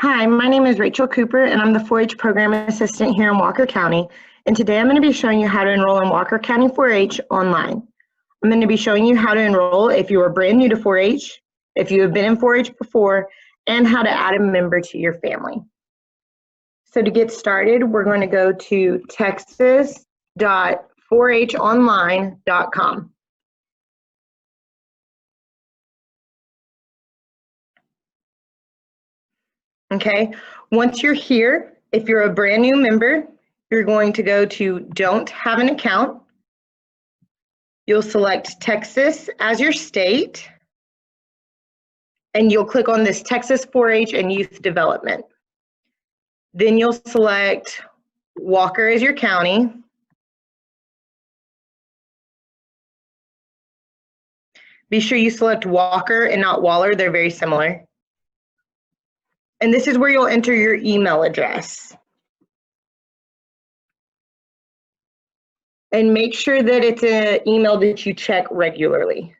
Hi, my name is Rachel Cooper, and I'm the 4-H Program Assistant here in Walker County. And today I'm going to be showing you how to enroll in Walker County 4-H online. I'm going to be showing you how to enroll if you are brand new to 4-H, if you have been in 4-H before, and how to add a member to your family. So to get started, we're going to go to texas.4honline.com. Okay, once you're here, if you're a brand new member, you're going to go to Don't Have an Account. You'll select Texas as your state, and you'll click on this Texas 4-H and Youth Development. Then you'll select Walker as your county. Be sure you select Walker and not Waller, they're very similar. And this is where you'll enter your email address. And make sure that it's an email that you check regularly.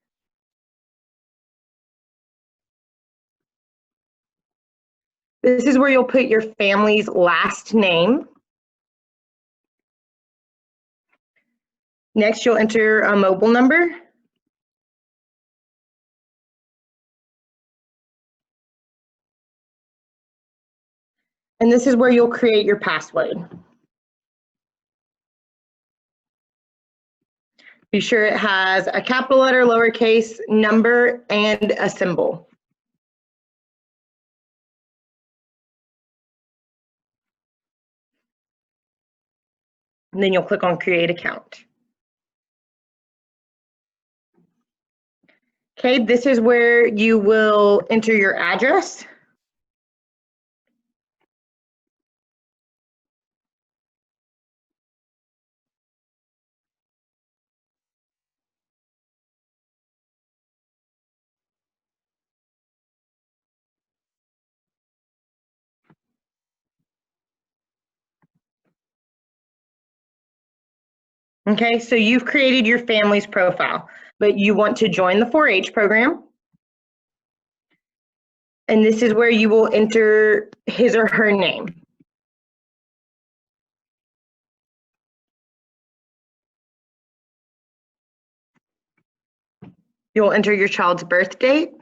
This is where you'll put your family's last name. Next, you'll enter a mobile number. And this is where you'll create your password. Be sure it has a capital letter, lowercase, number, and a symbol. And then you'll click on Create Account. Okay, this is where you will enter your address. Okay, so you've created your family's profile, but you want to join the 4-H program. And this is where you will enter his or her name. You'll enter your child's birth date.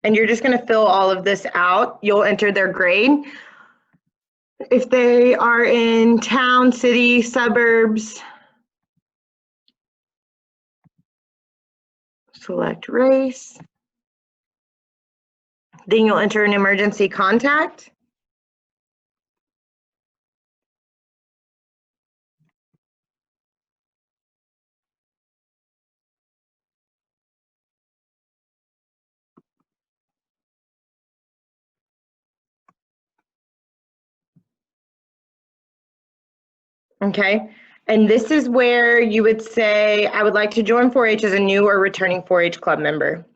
And you're just going to fill all of this out. You'll enter their grade. If they are in town, city, suburbs, select race. Then you'll enter an emergency contact. Okay, and this is where you would say, I would like to join 4-H as a new or returning 4-H club member.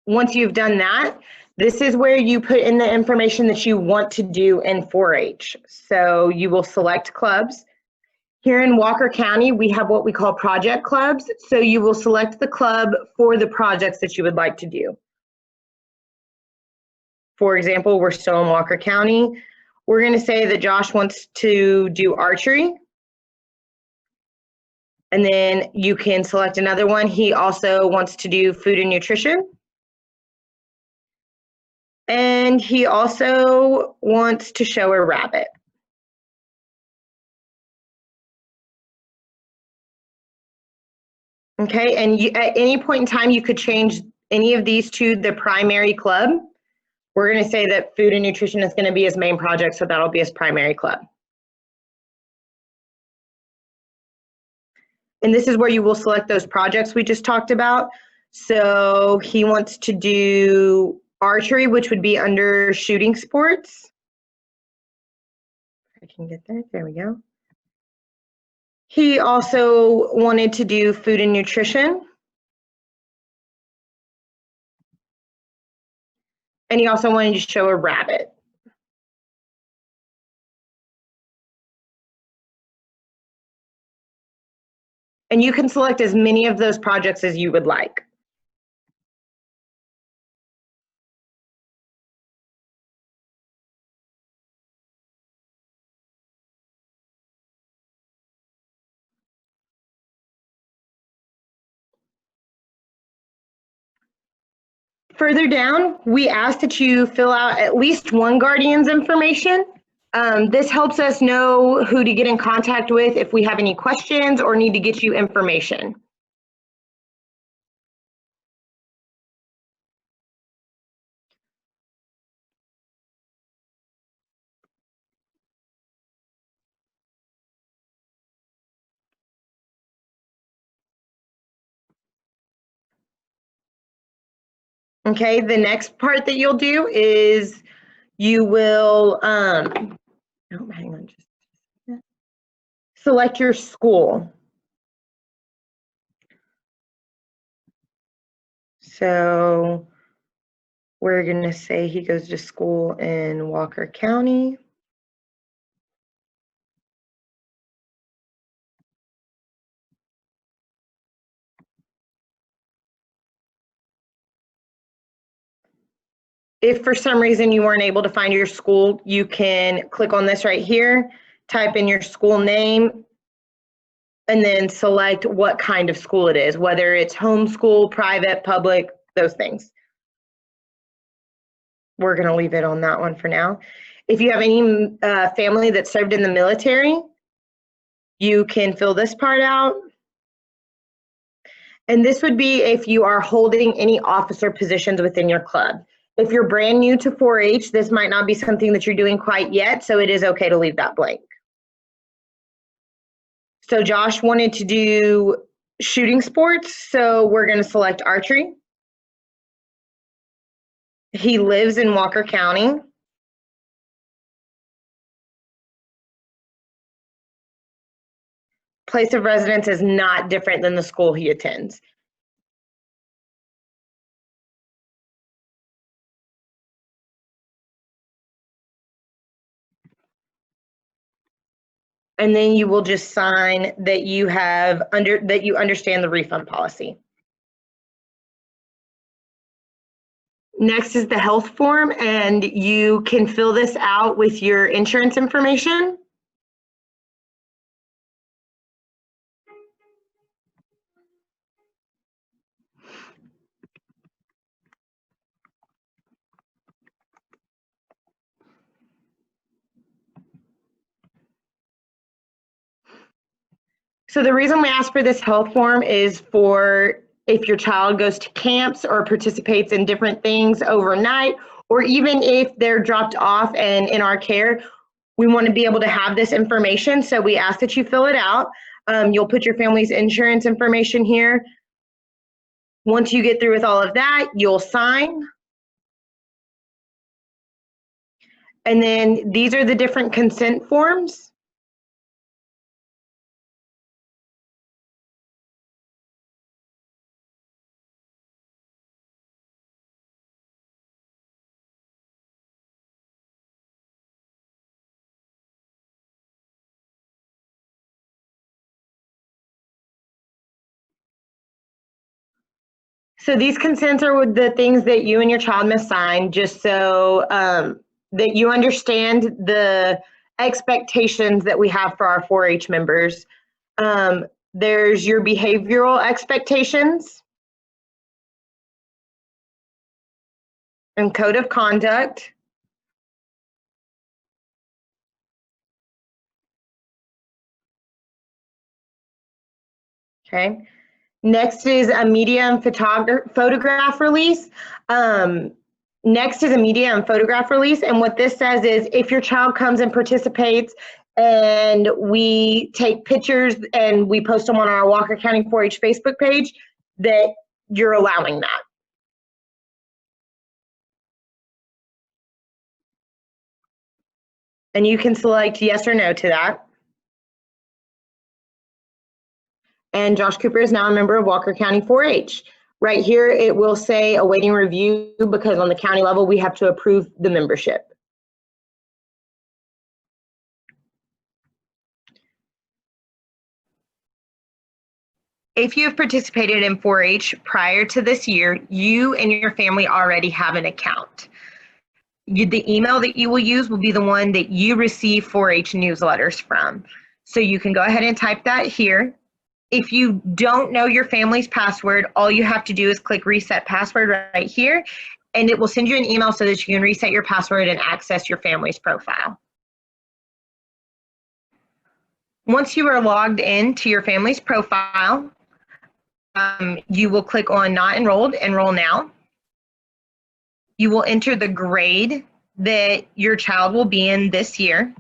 Once you've done that, this is where you put in the information that you want to do in 4-H. So you will select clubs. Here in Walker County, we have what we call project clubs. So you will select the club for the projects that you would like to do. For example, we're still in Walker County. We're going to say that Josh wants to do archery. And then you can select another one. He also wants to do food and nutrition. And he also wants to show a rabbit. Okay, and at any point in time, you could change any of these to the primary club. We're going to say that food and nutrition is going to be his main project, so that'll be his primary club. And this is where you will select those projects we just talked about. So he wants to do archery, which would be under shooting sports. I can get there we go. He also wanted to do food and nutrition. And he also wanted to show a rabbit. And you can select as many of those projects as you would like. Further down, we ask that you fill out at least one guardian's information. This helps us know who to get in contact with if we have any questions or need to get you information. Okay, the next part that you'll do is you will, hang on just a second. Select your school. So we're going to say he goes to school in Walker County. If for some reason you weren't able to find your school, you can click on this right here, type in your school name, and then select what kind of school it is, whether it's homeschool, private, public, those things. We're going to leave it on that one for now. If you have any family that served in the military, you can fill this part out. And this would be if you are holding any officer positions within your club. If you're brand new to 4-H, this might not be something that you're doing quite yet, so it is okay to leave that blank. So Josh wanted to do shooting sports, so we're going to select archery. He lives in Walker County. Place of residence is not different than the school he attends. And then you will just sign that you understand the refund policy. Next is the health form, and you can fill this out with your insurance information. So the reason we ask for this health form is for if your child goes to camps or participates in different things overnight, or even if they're dropped off and in our care, we want to be able to have this information. So we ask that you fill it out. You'll put your family's insurance information here. Once you get through with all of that, you'll sign. And then these are the different consent forms. So these consents are the things that you and your child must sign, just so that you understand the expectations that we have for our 4-H members. There's your behavioral expectations and code of conduct. Okay. Next is a media and photograph release. Next is a media and photograph release. And what this says is if your child comes and participates and we take pictures and we post them on our Walker County 4-H Facebook page, that you're allowing that. And you can select yes or no to that. And Josh Cooper is now a member of Walker County 4-H. Right here, it will say awaiting review because on the county level, we have to approve the membership. If you have participated in 4-H prior to this year, you and your family already have an account. The email that you will use will be the one that you receive 4-H newsletters from. So you can go ahead and type that here. If you don't know your family's password, all you have to do is click reset password right here, and it will send you an email so that you can reset your password and access your family's profile. Once you are logged in to your family's profile, you will click on Not Enrolled, Enroll Now. You will enter the grade that your child will be in this year.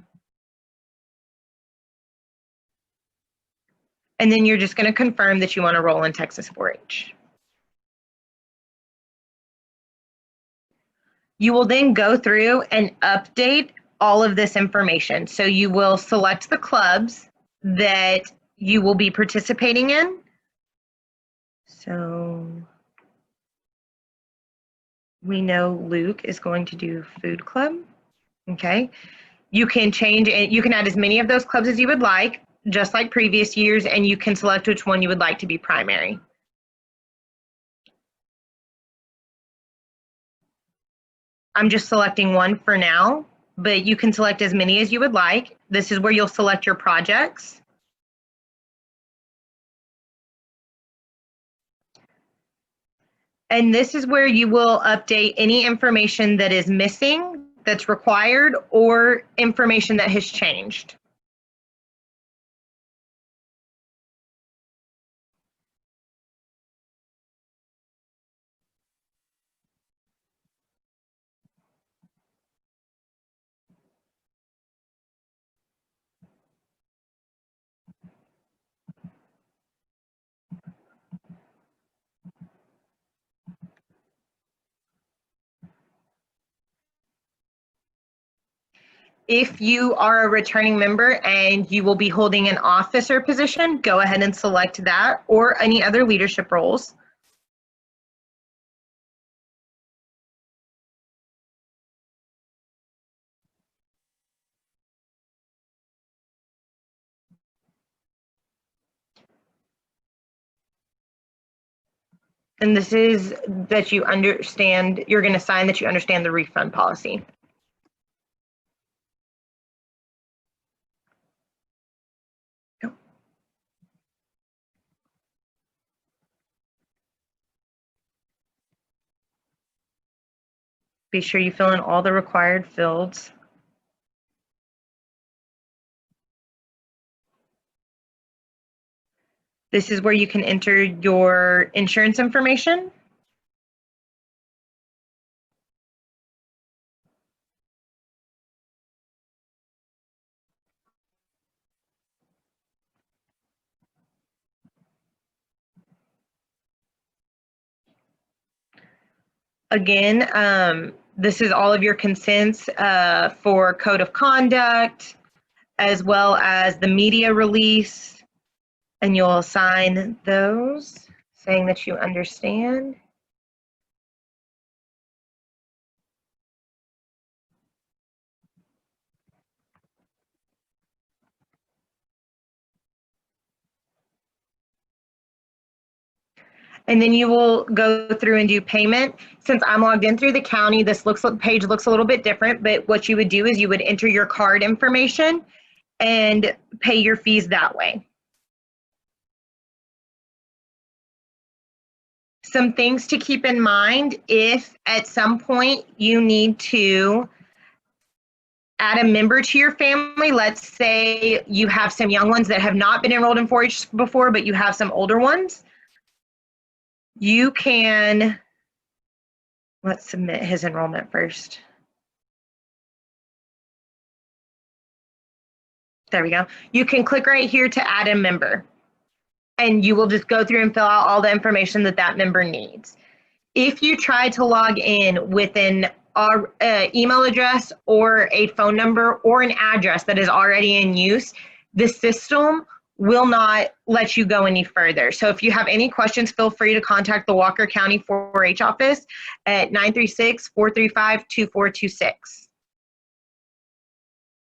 And then you're just going to confirm that you want to enroll in Texas 4-H. You will then go through and update all of this information. So you will select the clubs that you will be participating in. So we know Luke is going to do food club. Okay. You can change it. You can add as many of those clubs as you would like, just like previous years, and you can select which one you would like to be primary. I'm just selecting one for now, but you can select as many as you would like. This is where you'll select your projects. And this is where you will update any information that is missing, that's required, or information that has changed. If you are a returning member and you will be holding an officer position, go ahead and select that, or any other leadership roles. And this is that you understand, you're going to sign that you understand the refund policy. Be sure you fill in all the required fields. This is where you can enter your insurance information. Again, this is all of your consents for code of conduct, as well as the media release, and you'll sign those, saying that you understand. And then you will go through and do payment. Since I'm logged in through the county, this page looks a little bit different, but what you would do is you would enter your card information and pay your fees that way. Some things to keep in mind: if at some point you need to add a member to your family, let's say you have some young ones that have not been enrolled in 4-H before, but you have some older ones, you can, let's submit his enrollment first. There we go. You can click right here to add a member, and you will just go through and fill out all the information that that member needs. If you try to log in with an email address or a phone number or an address that is already in use, the system will not let you go any further. So if you have any questions, feel free to contact the Walker County 4-H office at 936-435-2426.